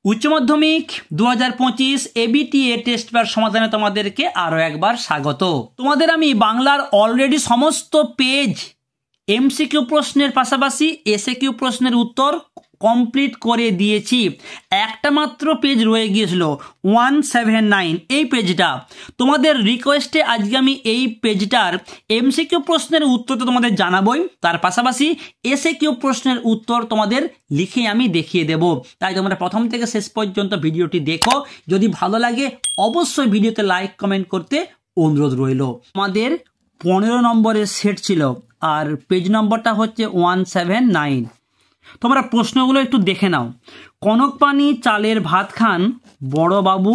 উচ্চ মাধ্যমিক 2025 ABTA test paper সমাধানে তোমাদেরকে আরও একবার স্বাগত। তোমাদের আমি বাংলার অলরেডি সমস্ত পেজ এমসিকিউ প্রশ্নের পাশাপাশি এসএকিউ প্রশ্নের উত্তর কমপ্লিট করে দিয়েছি। একটা মাত্র পেজ রয়ে গিয়েছিল 179, এই পেজটা। তোমাদের রিকোয়েস্টে আজকে আমি এই পেজটার এমসিকিউ প্রশ্নের উত্তর তো তোমাদের জানাবই, তার পাশাপাশি এসএকিউ প্রশ্নের উত্তর তোমাদের লিখে আমি দেখিয়ে দেব। তাই তোমরা প্রথম থেকে শেষ পর্যন্ত ভিডিওটি দেখো। যদি ভালো লাগে অবশ্যই ভিডিওতে লাইক কমেন্ট করতে অনুরোধ রইল। আমাদের 15 নম্বরের সেট ছিল আর পেজ নম্বরটা হচ্ছে 179। তোমরা প্রশ্নগুলো একটু দেখে নাও। কনকপানি চালের ভাত খান বড়বাবু।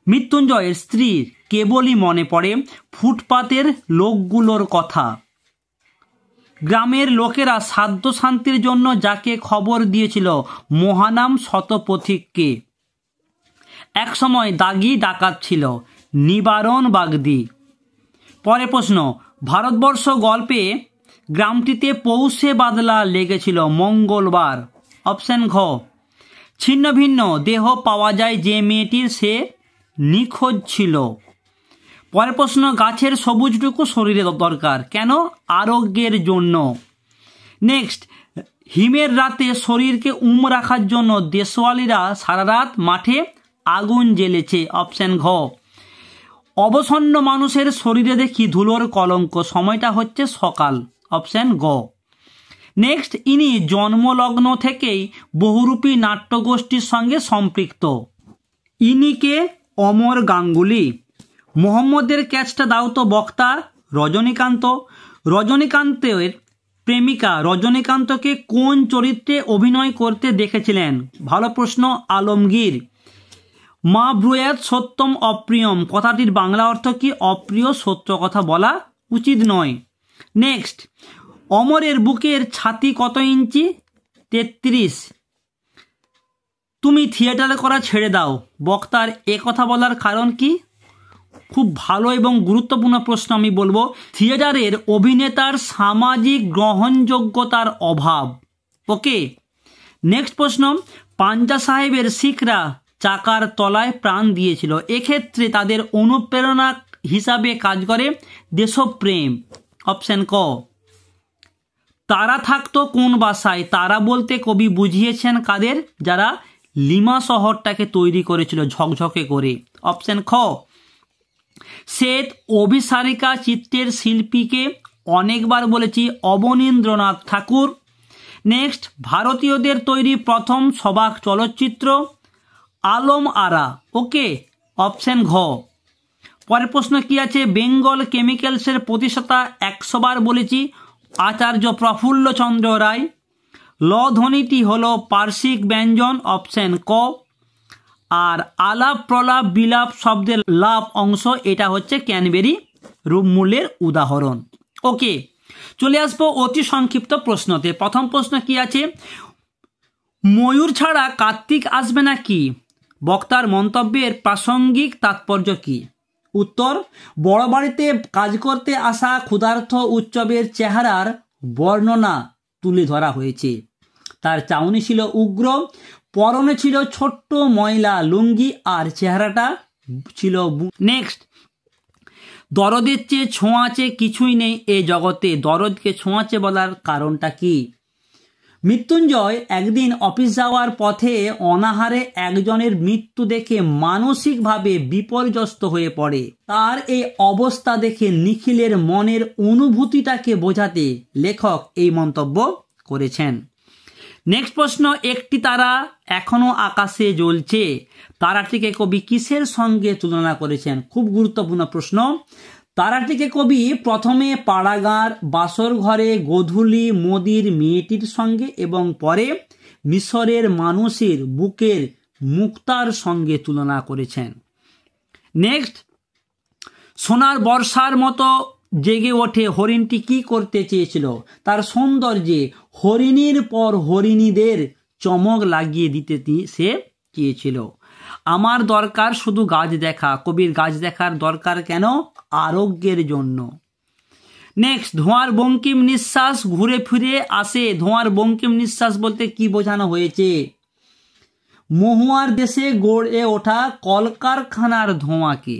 মৃত্যুঞ্জয়ের স্ত্রীর কেবলই মনে পড়ে ফুটপাতের লোকগুলোর কথা। গ্রামের লোকেরা সাধ্য শান্তির জন্য যাকে খবর দিয়েছিল মহানাম শতপথিককে। একসময় দাগি ডাকাত ছিল নিবারণ বাগদি। পরের প্রশ্ন, ভারতবর্ষ গল্পে গ্রামটিতে পৌষে বাদলা লেগেছিল মঙ্গলবার। অপশন ঘ। ছিন্ন ভিন্ন দেহ পাওয়া যায় যে মেয়েটির, সে নিখোঁজ ছিল। পরের প্রশ্ন, গাছের সবুজটুকু শরীরে দরকার কেন? আরোগ্যের জন্য। নেক্সট, হিমের রাতে শরীরকে রাখার জন্য দেশওয়ালিরা সারা রাত মাঠে আগুন জ্বেলেছে। অপশন ঘ। অবসন্ন মানুষের শরীরে দেখি ধুলোর কলঙ্ক, সময়টা হচ্ছে সকাল। অপশন গ। নেক্সট, ইনি জন্মলগ্ন থেকেই বহুরূপী নাট্যগোষ্ঠীর সঙ্গে সম্পৃক্ত। ইনিকে অমর গাঙ্গুলি। মোহাম্মদের ক্যাচটা দাও তো বক্তা রজনীকান্ত। রজনীকান্তের প্রেমিকা রজনীকান্তকে কোন চরিত্রে অভিনয় করতে দেখেছিলেন? ভালো প্রশ্ন, আলমগীর। মা ব্রুয়াত সত্যম অপ্রিয়ম কথাটির বাংলা অর্থ কি? অপ্রিয় সত্য কথা বলা উচিত নয়। নেক্সট, অমরের বুকের ছাতি কত ইঞ্চি? 33। তুমি থিয়েটারে করা ছেড়ে দাও, বক্তার এ কথা বলার কারণ কি? খুব ভালো এবং গুরুত্বপূর্ণ প্রশ্ন আমি বলবো। থিয়েটারের অভিনেতার সামাজিক গ্রহণযোগ্যতার অভাব। ওকে। নেক্সট প্রশ্ন, পাঞ্জা সাহেবের শিখরা চাকার তলায় প্রাণ দিয়েছিল, এক্ষেত্রে তাদের অনুপ্রেরণা হিসাবে কাজ করে দেশপ্রেম। অপশন ক। তারা থাকতো কোন বাসায়? তারা বলতে কবি বুঝিয়েছেন কাদের? যারা লিমা শহরটাকে তৈরি করেছিল ঝকঝকে করে। অপশন খ। শ্বেত অভিসারিকা চিত্রের শিল্পীকে অনেকবার বলেছি অবনীন্দ্রনাথ ঠাকুর। নেক্সট, ভারতীয়দের তৈরি প্রথম সবাক চলচ্চিত্র আলম আরা। ওকে, অপশন ঘ। পরের প্রশ্ন কি আছে? বেঙ্গল কেমিক্যালসের প্রতিষ্ঠাতা 100 বার বলেছি আচার্য প্রফুল্লচন্দ্র রায়। ল ধ্বনিটি হলো পার্শ্বিক ব্যঞ্জন। অপশন ক। আর আলাপ প্রলাপ বিলাপ শব্দের লাভ অংশ, এটা হচ্ছে ক্যানবেরি রূপমূল্যের উদাহরণ। ওকে, চলে আসবো অতি সংক্ষিপ্ত প্রশ্নতে। প্রথম প্রশ্ন কি আছে? ময়ূর ছাড়া কার্তিক আসবে না কি? বক্তার মন্তব্যের প্রাসঙ্গিক তাৎপর্য কি? উত্তর, বড় বাড়িতে কাজ করতে আসা ক্ষুধার্ত উৎসবের চেহারার বর্ণনা তুলে ধরা হয়েছে। তার চাউনি ছিল উগ্র, পরনে ছিল ছোট্ট ময়লা লুঙ্গি আর চেহারাটা ছিল। নেক্সট, দরদের চেয়ে ছোঁয়াচে কিছুই নেই এ জগতে, দরদকে ছোঁয়াচে বলার কারণটা কি? মৃত্যুঞ্জয় একদিন অফিস যাওয়ার পথে অনাহারে একজনের মৃত্যু দেখে মানসিকভাবে বিপর্যস্ত হয়ে পড়ে। তার এই অবস্থা দেখে নিখিলের মনের অনুভূতিটাকে বোঝাতে লেখক এই মন্তব্য করেছেন। নেক্সট প্রশ্ন, একটি তারা এখনো আকাশে জ্বলছে, তারাটিকে কবি কিসের সঙ্গে তুলনা করেছেন? খুব গুরুত্বপূর্ণ প্রশ্ন। তারাটিকে কবি প্রথমে পাড়াগাঁর বাসর ঘরে গোধূলি মোদির মেয়েটির সঙ্গে এবং পরে মিশরের মানুষের বুকের মুক্তার সঙ্গে তুলনা করেছেন। নেক্সট, সোনার বর্ষার মতো জেগে ওঠে হরিণটি কি করতে চেয়েছিল? তার সৌন্দর্যে হরিণীর পর হরিণীদের চমক লাগিয়ে দিতে সে চেয়েছিল। আমার দরকার শুধু গাছ দেখা, কবির গাছ দেখার দরকার কেন? আরোগ্যের জন্য। নেক্সট, ধোঁয়ার বঙ্কিম নিঃশ্বাস ঘুরে ফিরে আসে, ধোঁয়ার বঙ্কিম নিঃশ্বাস বলতে কি বোঝানো হয়েছে? মহুয়ার দেশে গড়ে ওঠা কলকারখানার ধোঁয়াকে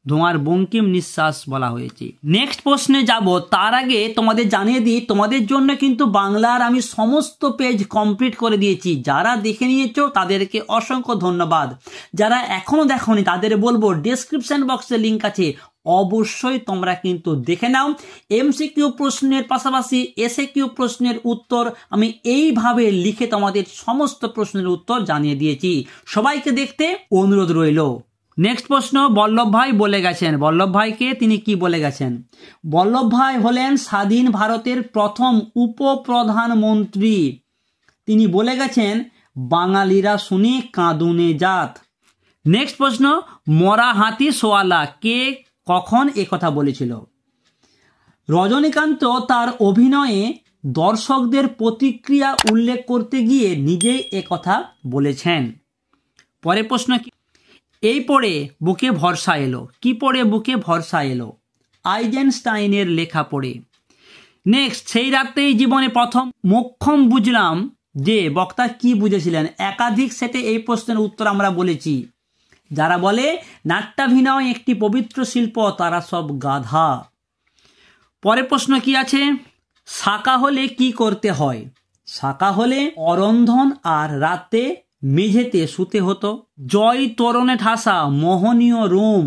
ধোঁয়ার বঙ্কিম নিঃশ্বাস বলা হয়েছে। নেক্সট প্রশ্নে যাব তার আগে তোমাদের জানিয়ে দিই, তোমাদের জন্য কিন্তু বাংলার আমি সমস্ত পেজ কমপ্লিট করে দিয়েছি। যারা দেখে নিয়েছো তাদেরকে অসংখ্য ধন্যবাদ। যারা এখনো দেখোনি তাদের বলবো ডেসক্রিপশন বক্সে লিঙ্ক আছে, অবশ্যই তোমরা কিন্তু দেখে নাও। এমসিকিউ প্রশ্নের পাশাপাশি এসএকিউ প্রশ্নের উত্তর আমি এইভাবে লিখে তোমাদের সমস্ত প্রশ্নের উত্তর জানিয়ে দিয়েছি। সবাইকে দেখতে অনুরোধ রইল। নেক্সট প্রশ্ন, বল্লভ ভাই বলে গেছেন। বল্লভ ভাইকে তিনি কি বলে গেছেন? বল্লভ ভাই হলেন স্বাধীন ভারতের প্রথম উপপ্রধানমন্ত্রী। তিনি বলে গেছেন বাঙালিরা শুনে কাঁদুনে জাত। নেক্সট প্রশ্ন, মরা হাতি সোয়ালা কে কখন কথা বলেছিল? রজনীকান্ত তার অভিনয়ে দর্শকদের প্রতিক্রিয়া উল্লেখ করতে গিয়ে নিজেই কথা বলেছেন। পরের প্রশ্ন, এই পড়ে বুকে ভরসা এলো। কি পড়ে বুকে ভরসা এলো? আইজেনস্টাইনের লেখা পড়ে। নেক্সট, সেই রাতেই জীবনে প্রথম মোক্ষম বুঝলাম যে বক্তা কি বুঝেছিলেন? একাধিক সেটে এই প্রশ্নের উত্তর আমরা বলেছি। যারা বলে নাট্যাভিনয় একটি পবিত্র শিল্প তারা সব গাধা। পরের প্রশ্ন কি আছে? শাকা হলে কি করতে হয়? শাকা হলে অরন্ধন আর রাতে মেঝেতে শুতে হতো। জয় তোরণে ঠাসা মোহনীয় রোম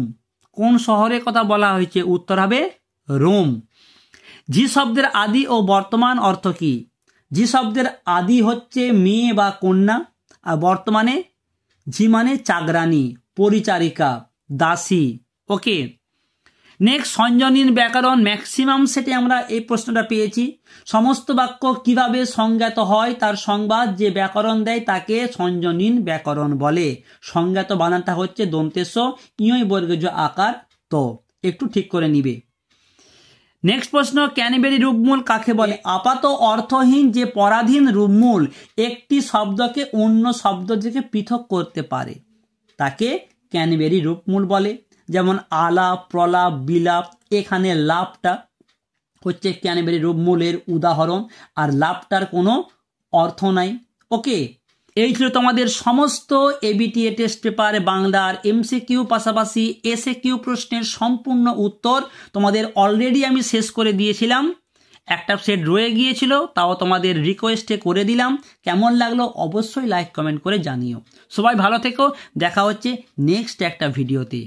কোন শহরের কথা বলা হয়েছে? উত্তর হবে রোম। ঝি শব্দের আদি ও বর্তমান অর্থ কি? ঝি শব্দের আদি হচ্ছে মেয়ে বা কন্যা, আর বর্তমানে ঝি মানে চাকরানী, পরিচারিকা, দাসী। ওকে। নেক্সট, সঞ্জনীন ব্যাকরণ ম্যাক্সিমাম সেটে আমরা এই প্রশ্নটা পেয়েছি। সমস্ত বাক্য কিভাবে সংজ্ঞাত হয় তার সংবাদ যে ব্যাকরণ দেয় তাকে সঞ্জনীন ব্যাকরণ বলে। সংজ্ঞাত বানানটা হচ্ছে দন্তেস ইয় বর্গজ আকার তো, একটু ঠিক করে নিবে। নেক্সট প্রশ্ন, ক্যানবেরি রূপমূল কাকে বলে? আপাত অর্থহীন যে পরাধীন রূপমূল একটি শব্দকে অন্য শব্দ থেকে পৃথক করতে পারে তাকে ক্যানবেরি রূপমূল বলে। যেমন আলাপ, প্রলাপ, বিলাপ, এখানে লাভটা হচ্ছে ক্যানবেরি রূপমূলের উদাহরণ, আর লাভটার কোনো অর্থ নাই। ওকে, এই ছিল তোমাদের সমস্ত এবিটিএ টেস্ট পেপার বাংলার এমসিকিউ পাশাপাশি এসএকিউ প্রশ্নের সম্পূর্ণ উত্তর তোমাদের অলরেডি আমি শেষ করে দিয়েছিলাম। একটা সেট রয়ে গিয়েছিল, তাও তোমাদের রিকোয়েস্টে করে দিলাম। কেমন লাগলো অবশ্যই লাইক কমেন্ট করে জানিও। সবাই ভালো থেকো, দেখা হচ্ছে নেক্সট একটা ভিডিওতে।